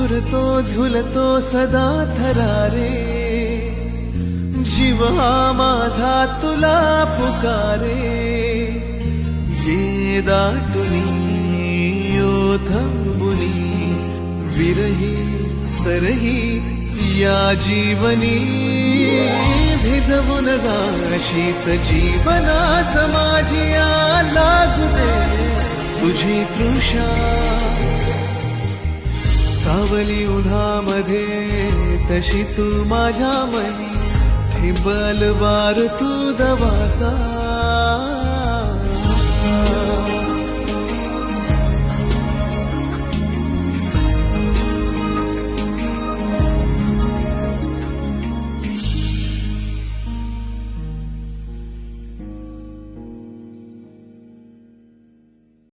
झुरतो झुलतो सदा थरारे, जीव हा माझा तुला पुकारे. ये दाटुनी ओथंबुनी विरही सरही या जीवनी, भिजवून जाशीच जीवनास माझिया, लागू दे तुझी तृषा. सावली उन्हामध्ये तशी तू माझ्या मनी, ठिबल वार तू दवाचा.